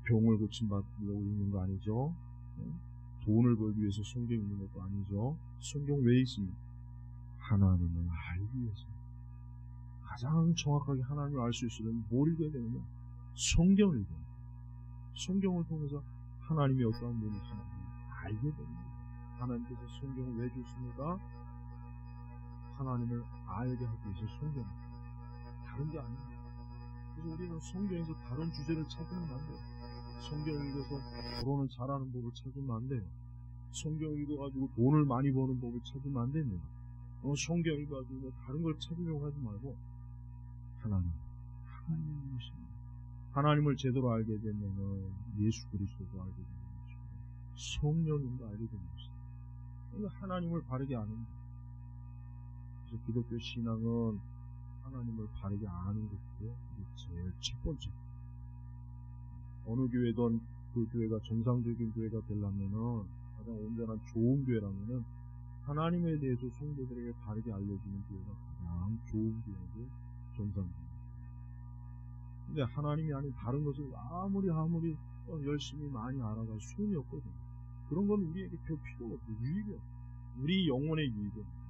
Speaker 1: 병을 고침받으려고 읽는 거 아니죠? 돈을 벌기 위해서 성경 읽는 것도 아니죠? 성경 왜 읽습니까? 하나님을 알기 위해서. 가장 정확하게 하나님을 알 수 있으려면 뭘 읽어야 되느냐? 성경을 읽어야 돼요. 성경을 통해서 하나님이 어떠한 분이신지 알게 됩니다. 하나님께서 성경을 왜 주십니까? 하나님을 알게 하기 위해서 성경, 다른 게 아닙니다. 그래서 우리는 성경에서 다른 주제를 찾으면 안 돼요. 성경을 읽어서 결혼을 잘하는 법을 찾으면 안 돼요. 성경을 읽어가지고 돈을 많이 버는 법을 찾으면 안 됩니다. 성경 읽어가지고 다른 걸 찾으려고 하지 말고 하나님이십니다. 하나님을 제대로 알게 되면 예수 그리스도도 알게 되는 것이고 성령님도 알게 되는 것입니다. 그러니까 하나님을 바르게 아는 거예요. 그래서 기독교 신앙은 하나님을 바르게 아는 것이 제일 첫 번째. 어느 교회든 그 교회가 정상적인 교회가 되려면은, 가장 온전한 좋은 교회라면은 하나님에 대해서 성도들에게 바르게 알려주는 교회가 가장 좋은 교회고 정상교회입니다. 근데 하나님이 아닌 다른 것을 아무리 열심히 많이 알아갈 소용이 없거든요. 그런 건 우리에게 별 필요가 없어요. 유익이 없어요. 우리 영혼의 유익은.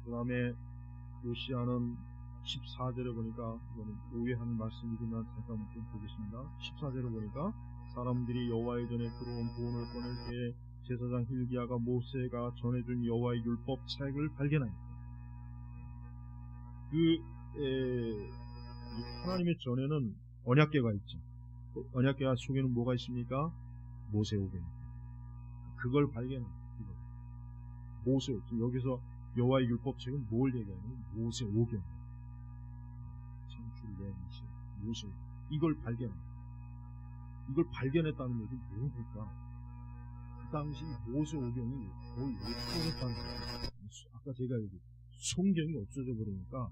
Speaker 1: 그 다음에 요시야는 14절에 보니까, 이거는 오해하는 말씀이지만 잠깐 좀 보겠습니다. 14절에 보니까 사람들이 여호와의 전에 들어온 돈을 꺼낼 때에 제사장 hil기야가 모세가 전해준 여호와의 율법 책을 발견합니다. 하나님의 전에는 언약궤가 있죠. 언약궤 속에는 뭐가 있습니까? 모세오경입니다. 그걸 발견해요. 모세오경. 여기서 여호와의 율법책은 뭘 얘기하냐면 모세오경. 창출내미시 모세. 이걸 발견해요. 이걸 발견했다는 것은 뭡니까? 그 당시 모세오경이 거의 없어졌다는 거예요. 아까 제가 얘기했죠. 성경이 없어져 버리니까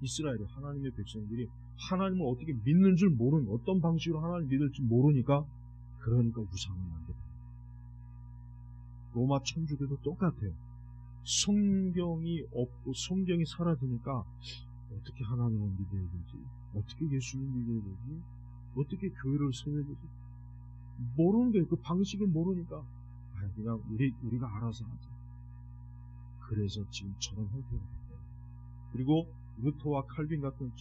Speaker 1: 이스라엘의 하나님의 백성들이 하나님을 어떻게 믿는 줄 모르는, 어떤 방식으로 하나님을 믿을지 모르니까, 그러니까 우상을 만들어요. 로마 천주교도 똑같아요. 성경이 없고 성경이 사라지니까 어떻게 하나님을 믿어야 되지? 어떻게 예수를 믿어야 되지? 어떻게 교회를 세워야 되지? 모르는 거예요. 그 방식을 모르니까 그냥 우리가 알아서 하자. 그래서 지금 저런 형태가 됐어요. 그리고 루터와 칼빈 같은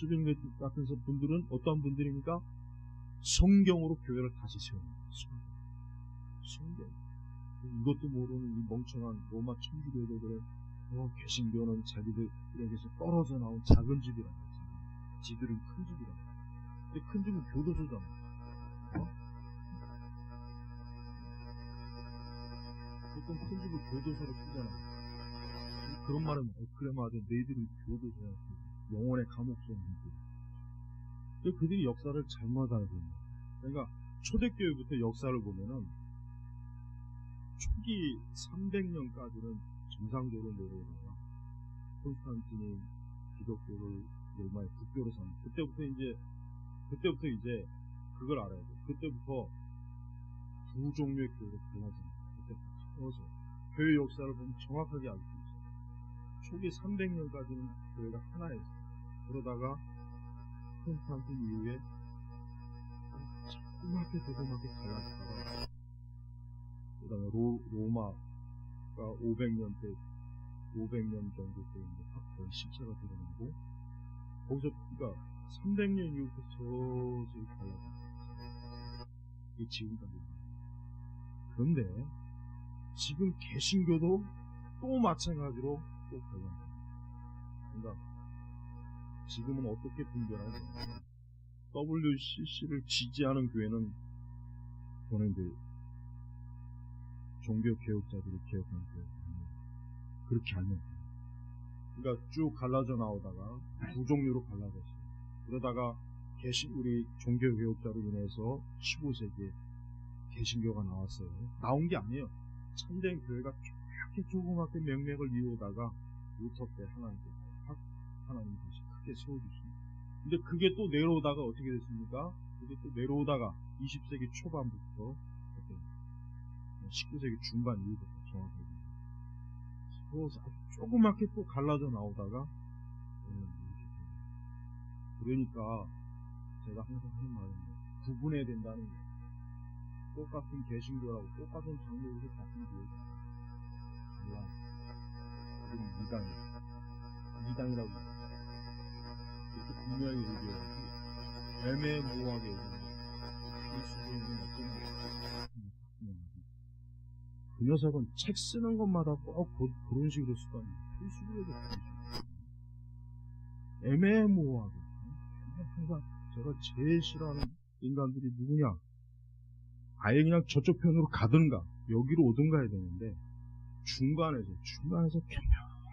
Speaker 1: 분들은 어떤 분들입니까? 성경으로 교회를 다시 세웁니다. 성경. 이것도 모르는 이 멍청한 로마 천주교들은 개신교는 자기들에게서 떨어져 나온 작은 집이라고 하죠. 지들은 큰 집이라고. 근데 큰 집은 교도소잖아. 보통 큰 집을 교도소로 쓰잖아. 그런 말은 그래 맞아. 너희들이 교도소야. 영혼의 감옥소인들. 그들이 역사를 잘못 알고 있는. 그러니까 초대교회부터 역사를 보면은 초기 300년까지는 정상적으로 내려오다가 콘스탄틴이 기독교를 로마의 국교로 삼는. 그때부터 이제 그걸 알아야 돼. 그때부터 두 종류의 교회가 달라집니다. 그때부터 교회 역사를 보면 정확하게 알고 있어요. 초기 300년까지는 교회가 하나였어요. 그러다가 콘스탄틴 이후에 조그맣게 갈라지다가 그 다음에 로마가 500년 정도 때 이제 거의 실체가 드러나고, 거기서 그러니까 300년 이후부터 서서히 갈라집니다. 이게 지금까지. 그런데 지금 개신교도 또 마찬가지로 또 갈라집니다. 그러니까 지금은 어떻게 분별하냐? WCC를 지지하는 교회는 저는 이제 종교 개혁자들이 개혁한 교회. 그렇게 하면, 그러니까 쭉 갈라져 나오다가 두 종류로 갈라졌어요. 그러다가 우리 종교 개혁자로 인해서 15세기에 개신교가 나왔어요. 나온 게 아니에요. 참된 교회가 조그맣게 명맥을 이루다가 루터 때 하나님 다시 크게 세워주십니다. 근데 그게 또 내려오다가 어떻게 됐습니까? 그게 또 내려오다가 20세기 초반부터 19세기 중반 이후부터 정확하게 조그맣게 또 갈라져 나오다가 그러니까 제가 항상 하는 말입니다. 구분해야 된다는 거예요. 똑같은 개신교라고 똑같은 장르로 같은 교회가 달라. 그건 이단이라고 이렇게 분명히 얘기해야지 애매모호하게 얘기해요. 필수적인 어떤 그 녀석은 책 쓰는 것마다 꼭 그런 식으로 쓰다니. 필수적으로 그런 식으로 애매모호하게. 항상 제가 제일 싫어하는 인간들이 누구냐? 아예 그냥 저쪽 편으로 가든가 여기로 오든가 해야 되는데 중간에서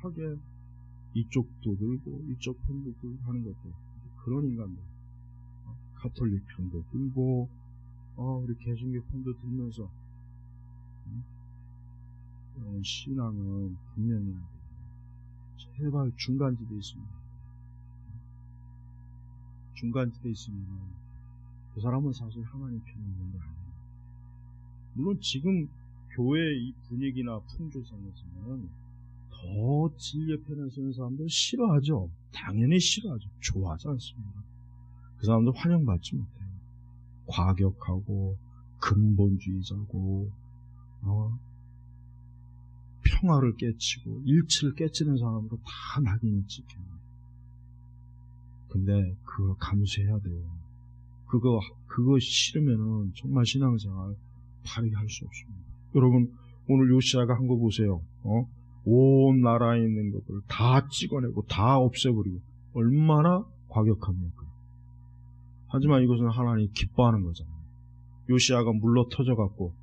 Speaker 1: 편하게 이쪽도 들고 이쪽 편도 들고 하는 것들, 그런 인간들. 가톨릭 편도 들고 우리 개신교 편도 들면서 신앙은 분명히 해야 돼요. 제발 중간지대에 있습니다. 중간지대에 있으면 그 사람은 사실 하나님 편에 있는 게 아니에요. 물론 지금 교회 이 분위기나 풍조상에서는 더 진리의 편에 서는 사람들 싫어하죠. 당연히 싫어하죠. 좋아하지 않습니다. 그 사람들 환영받지 못해요. 과격하고 근본주의자고 평화를 깨치고 일치를 깨치는 사람으로 다 낙인이 찍혀요. 근데 그걸 감수해야 돼요. 그거 싫으면은 정말 신앙생활 발휘할 수 없습니다. 여러분, 오늘 요시야가 한 거 보세요. 온 나라에 있는 것들을 다 찍어내고 다 없애버리고 얼마나 과격합니까? 하지만 이것은 하나님이 기뻐하는 거잖아요. 요시야가 물러 터져갖고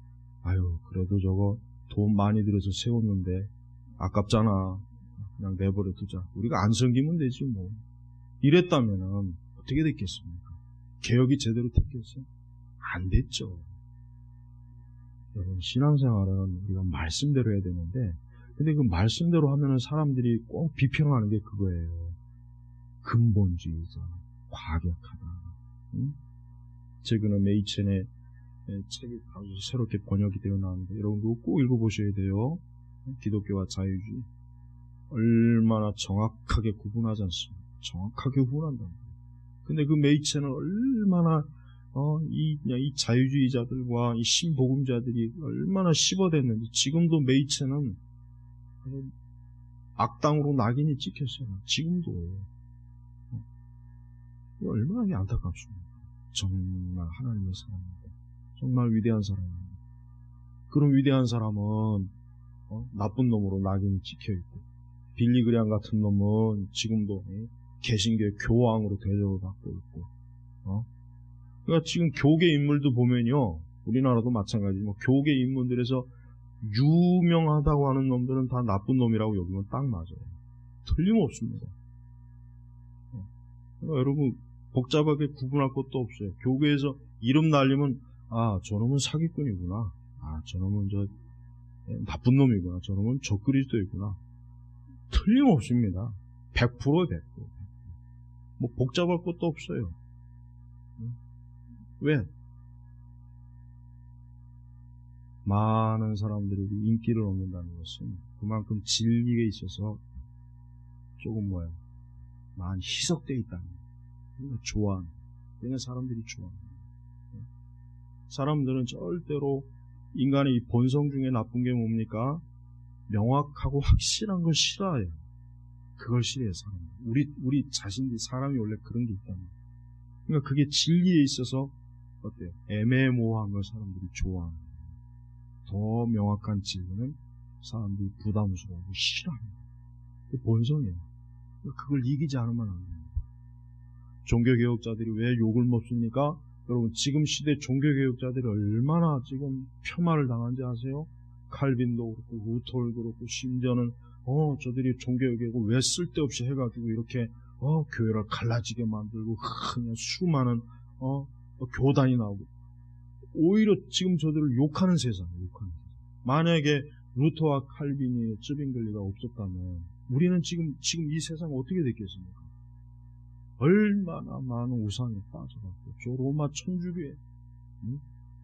Speaker 1: 아유 그래도 저거 돈 많이 들여서 세웠는데 아깝잖아. 그냥 내버려 두자. 우리가 안 섬기면 되지 뭐. 이랬다면은 어떻게 됐겠습니까? 개혁이 제대로 됐겠어요? 안 됐죠. 여러분, 신앙생활은 우리가 말씀대로 해야 되는데, 근데 그 말씀대로 하면은 사람들이 꼭 비평하는 게 그거예요. 근본주의자, 과격하다. 응? 최근에 메이첸의 책이 아주 새롭게 번역이 되어 나왔는데, 여러분 그거 꼭 읽어보셔야 돼요. 기독교와 자유주의. 얼마나 정확하게 구분하지 않습니까? 정확하게 구분한다. 근데 그 메이첸은 얼마나 이 자유주의자들과 이 신복음자들이 얼마나 씹어댔는지 지금도 메이첸은 악당으로 낙인이 찍혔어요. 지금도. 얼마나 안타깝습니까? 정말 하나님의 사람입니다. 정말 위대한 사람입니다. 그런 위대한 사람은 나쁜 놈으로 낙인이 찍혀있고 빌리 그리암 같은 놈은 지금도 개신교의 교황으로 대접을 받고 있고 그러니까 지금 교계 인물도 보면요, 우리나라도 마찬가지지만 교계 인물들에서 유명하다고 하는 놈들은 다 나쁜 놈이라고 여기면 딱 맞아요. 틀림없습니다. 그러니까 여러분 복잡하게 구분할 것도 없어요. 교계에서 이름 날리면 저놈은 사기꾼이구나, 저놈은 나쁜 놈이구나, 저놈은 적그리스도이구나. 틀림없습니다. 100%에 100%. 뭐 복잡할 것도 없어요. 왜? 많은 사람들에게 인기를 얻는다는 것은 그만큼 진리에 있어서 조금 많이 희석되어 있다는 거예요. 그러니까 좋아하는 거예요. 그냥 사람들이 좋아하는 거예요. 사람들은 절대로 인간의 이 본성 중에 나쁜 게 뭡니까? 명확하고 확실한 걸 싫어해요. 그걸 싫어해요, 사람. 우리 자신들이, 사람이 원래 그런 게 있다는 거예요. 그러니까 그게 진리에 있어서 어때요? 애매모호한 걸 사람들이 좋아하는 거예요. 더 명확한 진리는 사람들이 부담스러워하고 싫어합니다. 그 본성이에요. 그걸 이기지 않으면 안 됩니다. 종교개혁자들이 왜 욕을 먹습니까? 여러분, 지금 시대 종교개혁자들이 얼마나 지금 폄하를 당한지 아세요? 칼빈도 그렇고 루터도 그렇고 심지어는 저들이 종교개혁을 왜 쓸데없이 해가지고 이렇게 교회를 갈라지게 만들고 그냥 수많은 교단이 나오고, 오히려 지금 저들을 욕하는 세상이에요. 욕하는 세상. 만약에 루터와 칼빈이 쯔빙글리가 없었다면 우리는 지금 이 세상이 어떻게 됐겠습니까? 얼마나 많은 우상에 빠져갖고 저 로마 천주교에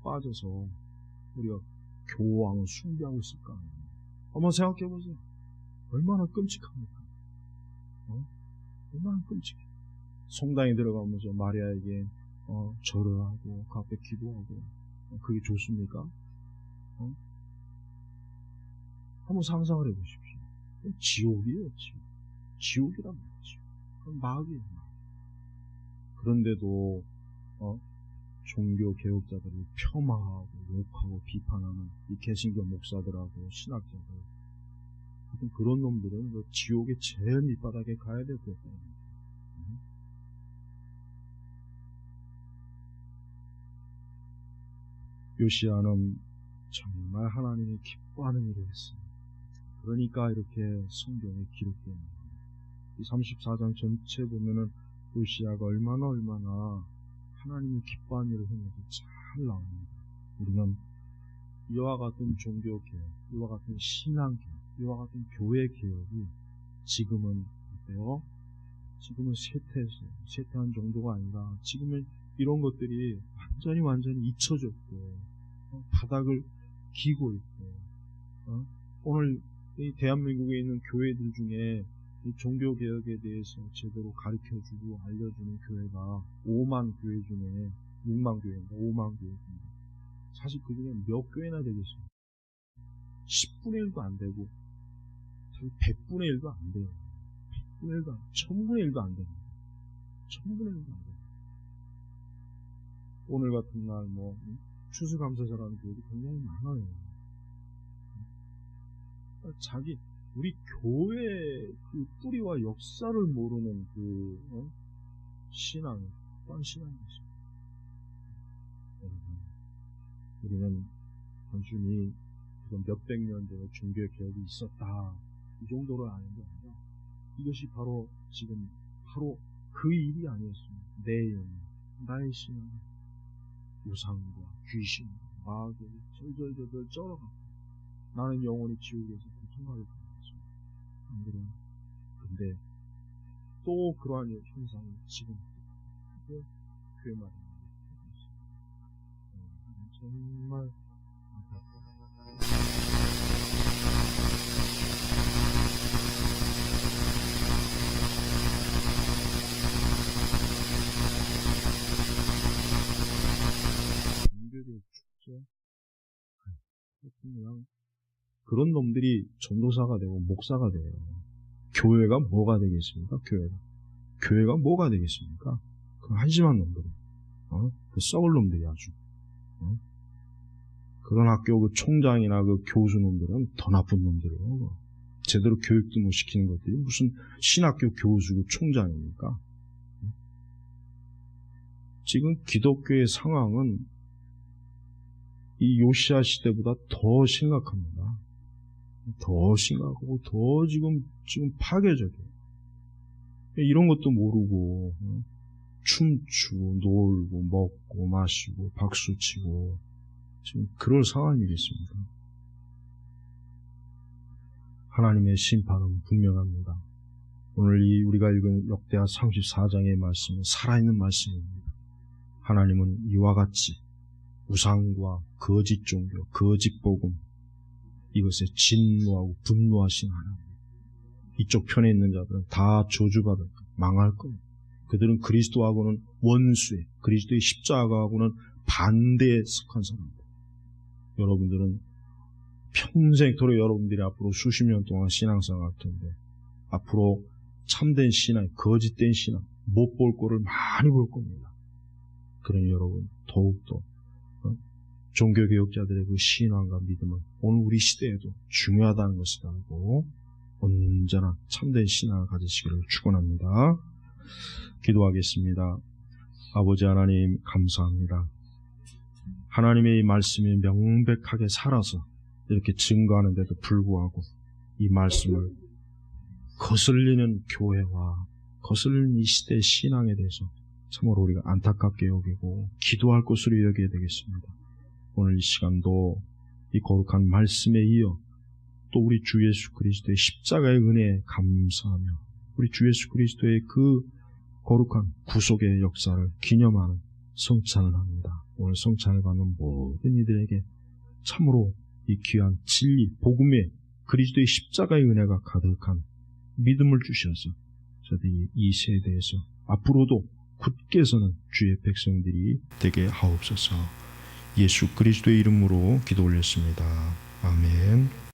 Speaker 1: 빠져서 우리가 교황을 숭배하고 있을까? 한번 생각해보세요. 얼마나 끔찍합니까? 얼마나 끔찍해. 성당에 들어가면서 마리아에게 절을 하고 그 앞에 기도하고 그게 좋습니까? 한번 상상을 해보십시오. 지옥이에요, 지옥. 지옥이란 말이죠. 그건 마귀예요. 그런데도 종교 개혁자들을 폄하하고 욕하고 비판하는 이 개신교 목사들하고 신학자들, 하여튼 그런 놈들은 그 지옥의 제일 밑바닥에 가야 될 것 같아요. 요시야는 정말 하나님이 기뻐하는 일을 했습니다. 그러니까 이렇게 성경에 기록되는 거예요. 이 34장 전체 보면은 요시야가 얼마나 하나님이 기뻐하는 일을 했는지 잘 나옵니다. 우리는 이와 같은 종교개혁, 이와 같은 신앙개혁, 이와 같은 교회개혁이 지금은 어때요? 지금은 쇠퇴한 정도가 아니라 지금은 이런 것들이 완전히 잊혀졌고 바닥을 기고 있고, 오늘 이 대한민국에 있는 교회들 중에 이 종교개혁에 대해서 제대로 가르쳐주고 알려주는 교회가 5만 교회 중에 6만 교회인가 5만 교회 중에 사실 그 중에 몇 교회나 되겠어요? 10분의 1도 안 되고 100분의 1도 안 돼요. 100분의 1도 안 돼요. 1000분의 1도 안 돼요. 1000분의 1도 안 돼요. 오늘 같은 날 추수감사절하는 교회도 굉장히 많아요. 우리 교회 그 뿌리와 역사를 모르는 신앙이 어떤 신앙이지? 우리는 단순히 몇백 년 전에 종교 개혁이 있었다 이 정도로 아는 게 아니라 이것이 바로 지금 그 일이 아니었습니다. 내 영혼, 나의 신앙, 우상과 귀신, 마귀를 절절절절 쩔어가고 나는 영원히 지옥에서 고통하게 되었습니다. 안 그래요? 근데 또 그러한 현상이 지금 교회 말입니다. 정말 종교적 축제 그냥 그런 놈들이 전도사가 되고 목사가 돼요. 교회가 뭐가 되겠습니까? 교회가 뭐가 되겠습니까? 그 한심한 놈들, 그 썩을 놈들이 아주. 그런 학교 그 총장이나 그 교수 놈들은 더 나쁜 놈들이에요. 제대로 교육도 못 시키는 것들이 무슨 신학교 교수 그 총장입니까? 지금 기독교의 상황은 이 요시야 시대보다 더 심각합니다. 더 심각하고 더 지금 파괴적이에요. 이런 것도 모르고 춤추고 놀고 먹고 마시고 박수치고 지금 그럴 상황이겠습니까? 하나님의 심판은 분명합니다. 오늘 우리가 읽은 역대하 34장의 말씀은 살아있는 말씀입니다. 하나님은 이와 같이 우상과 거짓 종교, 거짓 복음 이것에 진노하고 분노하신 하나님. 이쪽 편에 있는 자들은 다 저주받을 망할 거예요. 그들은 그리스도하고는 원수에, 그리스도의 십자가하고는 반대에 속한 사람들. 여러분들은 평생토록 여러분들이 앞으로 수십 년 동안 신앙생활 할 텐데 앞으로 참된 신앙, 거짓된 신앙 못 볼 거를 많이 볼 겁니다. 그러니 여러분 더욱더 종교개혁자들의 그 신앙과 믿음은 오늘 우리 시대에도 중요하다는 것을 알고 언제나 참된 신앙을 가지시기를 축원합니다. 기도하겠습니다. 아버지 하나님 감사합니다. 하나님의 이 말씀이 명백하게 살아서 이렇게 증거하는데도 불구하고 이 말씀을 거슬리는 교회와 거슬리는 이 시대의 신앙에 대해서 참으로 우리가 안타깝게 여기고 기도할 것으로 여겨야 되겠습니다. 오늘 이 시간도 이 거룩한 말씀에 이어 또 우리 주 예수 그리스도의 십자가의 은혜에 감사하며 우리 주 예수 그리스도의 그 거룩한 구속의 역사를 기념하는 성찬을 합니다. 오늘 성찬을 받는 모든 이들에게 참으로 이 귀한 진리, 복음의 그리스도의 십자가의 은혜가 가득한 믿음을 주셔서 저들이 이 세대에서 앞으로도 굳게 서는 주의 백성들이 되게 하옵소서. 예수 그리스도의 이름으로 기도 올렸습니다. 아멘.